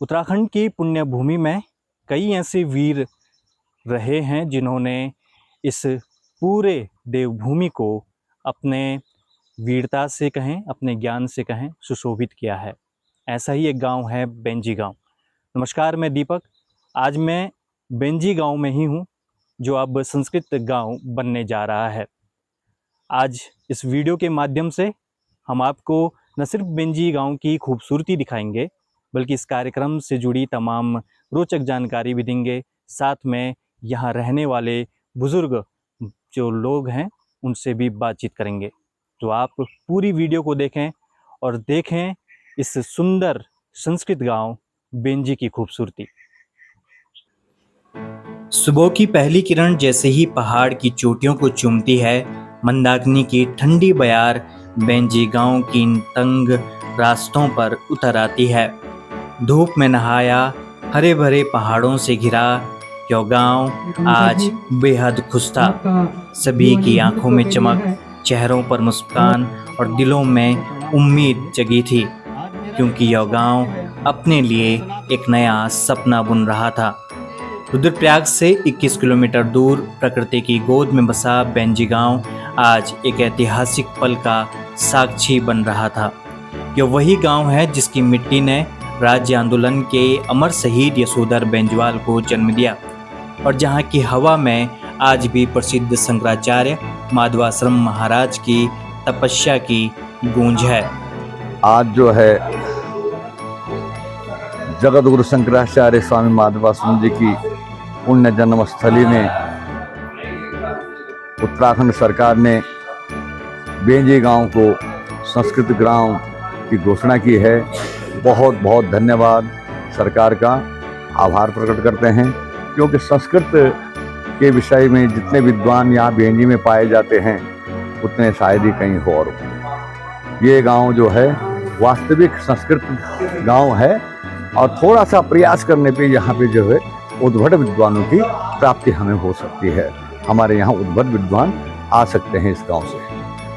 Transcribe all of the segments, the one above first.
उत्तराखंड की पुण्य भूमि में कई ऐसे वीर रहे हैं जिन्होंने इस पूरे देवभूमि को अपने वीरता से कहें, अपने ज्ञान से कहें, सुशोभित किया है। ऐसा ही एक गांव है बेंजी गांव। नमस्कार, मैं दीपक। आज मैं बेंजी गांव में ही हूं, जो अब संस्कृत गांव बनने जा रहा है। आज इस वीडियो के माध्यम से हम आपको न सिर्फ बेंजी गांव की खूबसूरती दिखाएंगे, बल्कि इस कार्यक्रम से जुड़ी तमाम रोचक जानकारी भी देंगे। साथ में यहाँ रहने वाले बुज़ुर्ग जो लोग हैं उनसे भी बातचीत करेंगे। तो आप पूरी वीडियो को देखें और देखें इस सुंदर संस्कृत गांव बेंजी की खूबसूरती। सुबह की पहली किरण जैसे ही पहाड़ की चोटियों को चूमती है, मंदाकिनी की ठंडी बयार बेंजी गांव की इन तंग रास्तों पर उतर आती है। धूप में नहाया, हरे भरे पहाड़ों से घिरा यह गांव आज बेहद खुश था। सभी की आंखों में चमक, चेहरों पर मुस्कान और दिलों में उम्मीद जगी थी, क्योंकि यह गांव अपने लिए एक नया सपना बुन रहा था। रुद्रप्रयाग से 21 किलोमीटर दूर प्रकृति की गोद में बसा बेंजी गांव आज एक ऐतिहासिक पल का साक्षी बन रहा था। यह वही गांव है जिसकी मिट्टी ने राज्य आंदोलन के अमर शहीद यशोधर बेंजवाल को जन्म दिया, और जहां की हवा में आज भी प्रसिद्ध शंकराचार्य माधवाश्रम महाराज की तपस्या की गूंज है। आज जो है जगतगुरु शंकराचार्य स्वामी माधवाश्रम जी की पुण्य जन्मस्थली में उत्तराखंड सरकार ने बेंजी गांव को संस्कृत ग्राम की घोषणा की है। बहुत बहुत धन्यवाद सरकार का, आभार प्रकट करते हैं, क्योंकि संस्कृत के विषय में जितने विद्वान यहाँ बेंजी में पाए जाते हैं उतने शायद ही कहीं और। ये गांव जो है वास्तविक संस्कृत गांव है, और थोड़ा सा प्रयास करने पे यहाँ पे जो है उद्भट विद्वानों की प्राप्ति हमें हो सकती है। हमारे यहाँ उद्भट विद्वान आ सकते हैं इस गांव से,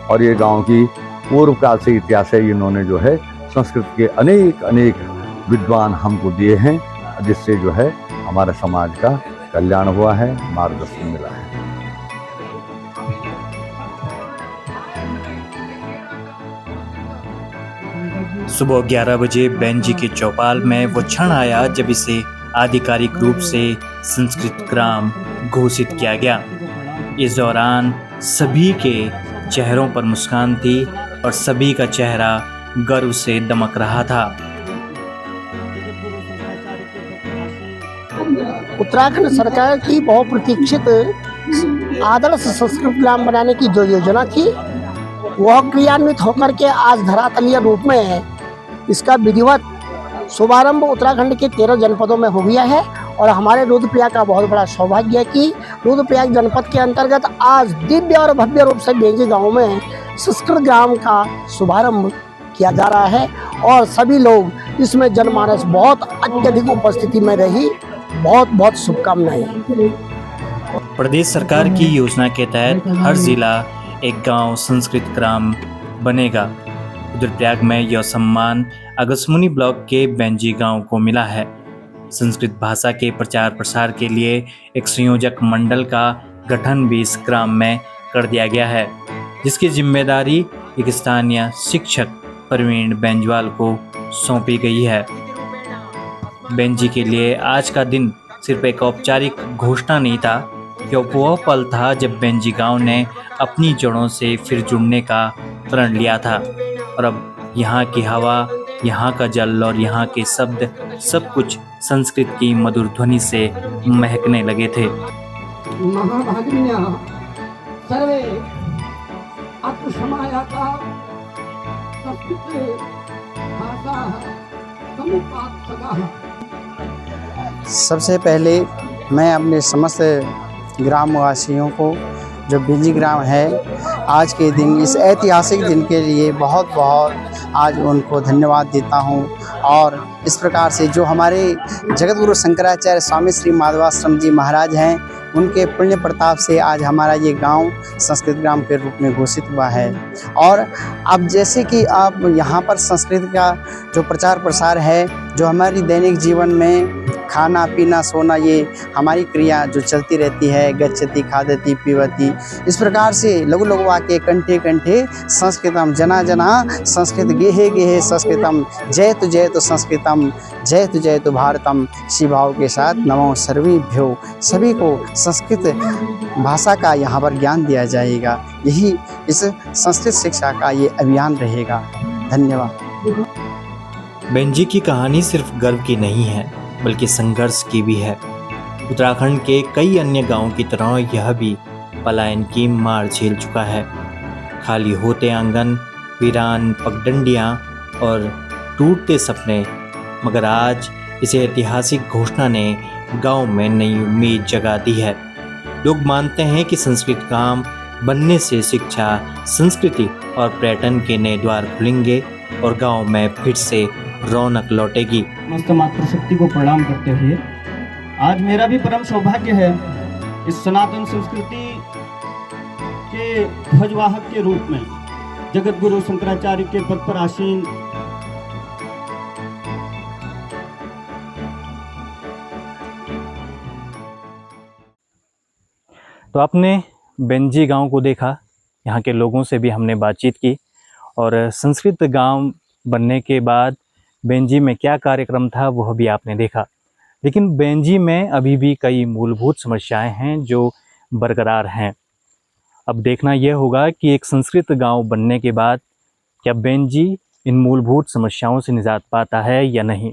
और ये गांव की पूर्व काल से इतिहास है। इन्होंने जो है संस्कृत के अनेक अनेक विद्वान हमको दिए हैं, जिससे जो है हमारे समाज का कल्याण हुआ है, मार्गदर्शन मिला है। सुबह 11 बजे बेंजी के चौपाल में वो क्षण आया जब इसे आधिकारिक रूप से संस्कृत ग्राम घोषित किया गया। इस दौरान सभी के चेहरों पर मुस्कान थी और सभी का चेहरा गर्व से दमक रहा था। उत्तराखंड सरकार की बहुप्रतीक्षित आदर्श संस्कृत ग्राम बनाने की जो योजना थी, वह क्रियान्वित होकर के आज धरातलीय रूप में इसका विधिवत शुभारंभ उत्तराखंड के 13 जनपदों में हो गया है। और हमारे रुद्रप्रयाग का बहुत बड़ा सौभाग्य है कि रुद्रप्रयाग जनपद के अंतर्गत आज दिव्य और भव्य रूप से बेंजी गांव में संस्कृत ग्राम का शुभारंभ किया जा रहा है, और सभी लोग इसमें जनमानस बहुत अत्यधिक उपस्थिति में रही। बहुत बहुत शुभकामनाएं। प्रदेश सरकार की योजना के तहत हर जिला एक गांव संस्कृत ग्राम बनेगा। रुद्रप्रयाग में यह सम्मान अगस्मुनी ब्लॉक के बेंजी गांव को मिला है। संस्कृत भाषा के प्रचार प्रसार के लिए एक संयोजक मंडल का गठन भी इस ग्राम में कर दिया गया है, जिसकी जिम्मेदारी एक स्थानीय शिक्षक प्रवीण बेंजवाल को सौंपी गई है। बेंजी के लिए आज का दिन सिर्फ एक औपचारिक घोषणा नहीं था, यह वह पल था जब बेंजी गांव ने अपनी जड़ों से फिर जुड़ने का प्रण लिया था, और अब यहाँ की हवा, यहाँ का जल और यहाँ के शब्द सब कुछ संस्कृत की मधुर ध्वनि से महकने लगे थे। सबसे पहले मैं अपने समस्त ग्रामवासियों को, जो बेंजी ग्राम है, आज के दिन, इस ऐतिहासिक दिन के लिए बहुत बहुत आज उनको धन्यवाद देता हूँ। और इस प्रकार से जो हमारे जगत गुरु शंकराचार्य स्वामी श्री माधवाश्रम जी महाराज हैं, उनके पुण्य प्रताप से आज हमारा ये गांव संस्कृत ग्राम के रूप में घोषित हुआ है। और अब जैसे कि आप यहाँ पर संस्कृत का जो प्रचार प्रसार है, जो हमारी दैनिक जीवन में खाना पीना सोना, ये हमारी क्रिया जो चलती रहती है, गच्छति खादति पीवति, इस प्रकार से लघु लघु वाक्य कंठे कंठे संस्कृतम जना जना संस्कृत गेहे गेहे संस्कृतम जयतु संस्कृतम जयतु भारतम, शिभाव के साथ नमो सर्वेभ्यो, सभी को संस्कृत भाषा का यहाँ पर ज्ञान दिया जाएगा। यही इस संस्कृत शिक्षा का ये अभियान रहेगा। धन्यवाद। बहन जी की कहानी सिर्फ गर्व की नहीं है बल्कि संघर्ष की भी है। उत्तराखंड के कई अन्य गांवों की तरह यह भी पलायन की मार झेल चुका है। खाली होते आंगन, वीरान पगडंडियां और टूटते सपने, मगर आज इस ऐतिहासिक घोषणा ने गांव में नई उम्मीद जगा दी है। लोग मानते हैं कि संस्कृत गांव बनने से शिक्षा, संस्कृति और पर्यटन के नए द्वार खुलेंगे और गांव में फिर से रौनक लौटेगी। समस्त मातृशक्ति को प्रणाम करते हुए आज मेरा भी परम सौभाग्य है इस सनातन संस्कृति के ध्वजवाहक के रूप में जगत गुरु शंकराचार्य के पद पर आसीन तो आपने बेंजी गांव को देखा, यहाँ के लोगों से भी हमने बातचीत की और संस्कृत गांव बनने के बाद बेंजी में क्या कार्यक्रम था वह भी आपने देखा। लेकिन बेंजी में अभी भी कई मूलभूत समस्याएं हैं जो बरकरार हैं। अब देखना यह होगा कि एक संस्कृत गांव बनने के बाद क्या बेंजी इन मूलभूत समस्याओं से निजात पाता है या नहीं।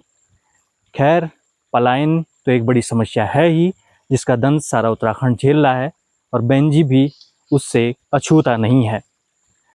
खैर, पलायन तो एक बड़ी समस्या है ही जिसका दंश सारा उत्तराखंड झेल रहा है और बेंजी भी उससे अछूता नहीं है।